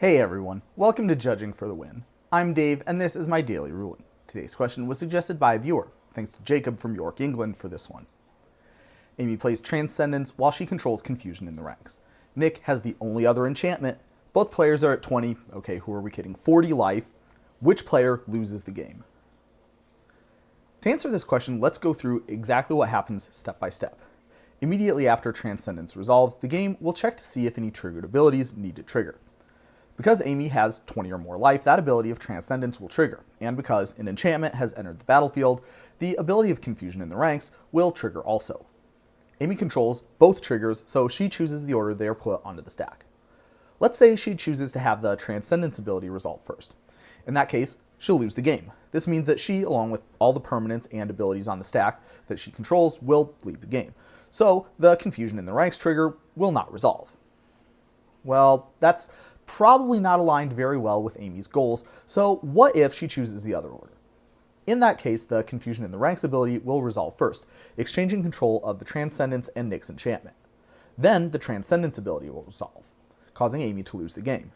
Hey everyone, welcome to Judging for the Win. I'm Dave, and this is my daily ruling. Today's question was suggested by a viewer. Thanks to Jacob from York, England for this one. Amy plays Transcendence while she controls confusion in the ranks. Nick has the only other enchantment. Both players are at 20, okay, who are we kidding, 40 life. Which player loses the game? To answer this question, let's go through exactly what happens step by step. Immediately after Transcendence resolves, the game will check to see if any triggered abilities need to trigger. Because Amy has 20 or more life, that ability of Transcendence will trigger, and because an enchantment has entered the battlefield, the ability of Confusion in the ranks will trigger also. Amy controls both triggers, so she chooses the order they are put onto the stack. Let's say she chooses to have the Transcendence ability resolve first. In that case, she'll lose the game. This means that she, along with all the permanents and abilities on the stack that she controls, will leave the game. So the Confusion in the ranks trigger will not resolve. Well, that's probably not aligned very well with Amy's goals, so what if she chooses the other order? In that case, the Confusion in the ranks ability will resolve first, exchanging control of the Transcendence and Nick's enchantment. Then the Transcendence ability will resolve, causing Amy to lose the game.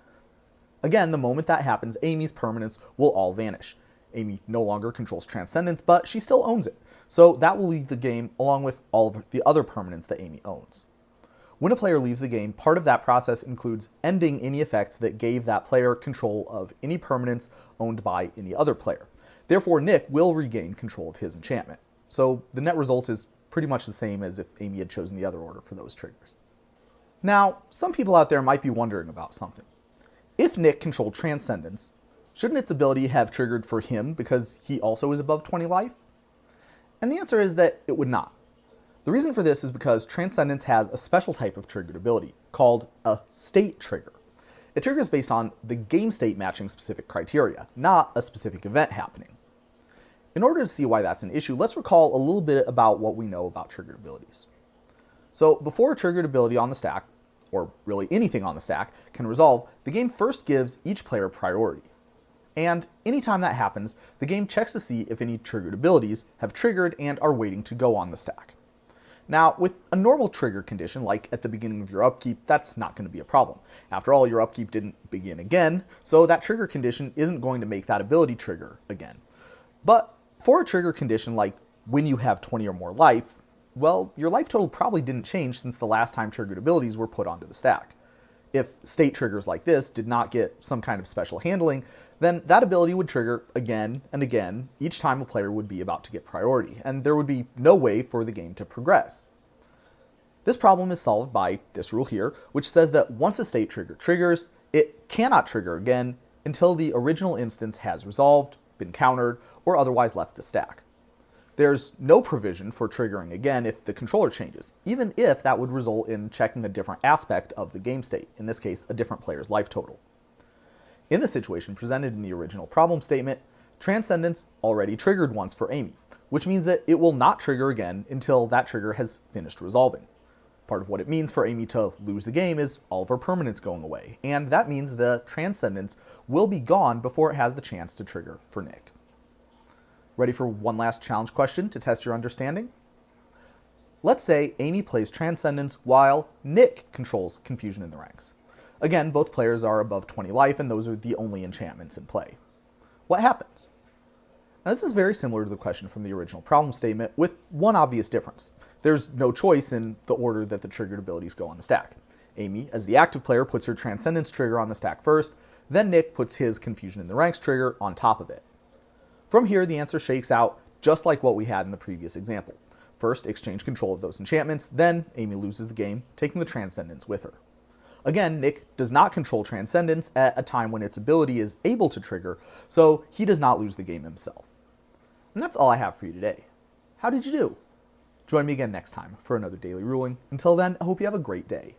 Again, the moment that happens, Amy's permanents will all vanish. Amy no longer controls Transcendence, but she still owns it, so that will leave the game along with all of the other permanents that Amy owns. When a player leaves the game, part of that process includes ending any effects that gave that player control of any permanents owned by any other player. Therefore, Nick will regain control of his enchantment. So the net result is pretty much the same as if Amy had chosen the other order for those triggers. Now, some people out there might be wondering about something. If Nick controlled Transcendence, shouldn't its ability have triggered for him because he also is above 20 life? And the answer is that it would not. The reason for this is because Transcendence has a special type of triggered ability called a state trigger. It triggers based on the game state matching specific criteria, not a specific event happening. In order to see why that's an issue, let's recall a little bit about what we know about triggered abilities. So before a triggered ability on the stack, or really anything on the stack, can resolve, the game first gives each player priority. And anytime that happens, the game checks to see if any triggered abilities have triggered and are waiting to go on the stack. Now, with a normal trigger condition, like at the beginning of your upkeep, that's not going to be a problem. After all, your upkeep didn't begin again, so that trigger condition isn't going to make that ability trigger again. But for a trigger condition like when you have 20 or more life, well, your life total probably didn't change since the last time triggered abilities were put onto the stack. If state triggers like this did not get some kind of special handling, then that ability would trigger again and again each time a player would be about to get priority, and there would be no way for the game to progress. This problem is solved by this rule here, which says that once a state trigger triggers, it cannot trigger again until the original instance has resolved, been countered, or otherwise left the stack. There's no provision for triggering again if the controller changes, even if that would result in checking a different aspect of the game state, in this case, a different player's life total. In the situation presented in the original problem statement, Transcendence already triggered once for Amy, which means that it will not trigger again until that trigger has finished resolving. Part of what it means for Amy to lose the game is all of her permanents going away, and that means the Transcendence will be gone before it has the chance to trigger for Nick. Ready for one last challenge question to test your understanding? Let's say Amy plays Transcendence while Nick controls Confusion in the ranks. Again, both players are above 20 life, and those are the only enchantments in play. What happens? Now, this is very similar to the question from the original problem statement, with one obvious difference. There's no choice in the order that the triggered abilities go on the stack. Amy, as the active player, puts her Transcendence trigger on the stack first, then Nick puts his Confusion in the ranks trigger on top of it. From here, the answer shakes out just like what we had in the previous example. First, exchange control of those enchantments, then Amy loses the game, taking the Transcendence with her. Again, Nick does not control Transcendence at a time when its ability is able to trigger, so he does not lose the game himself. And that's all I have for you today. How did you do? Join me again next time for another daily ruling. Until then, I hope you have a great day.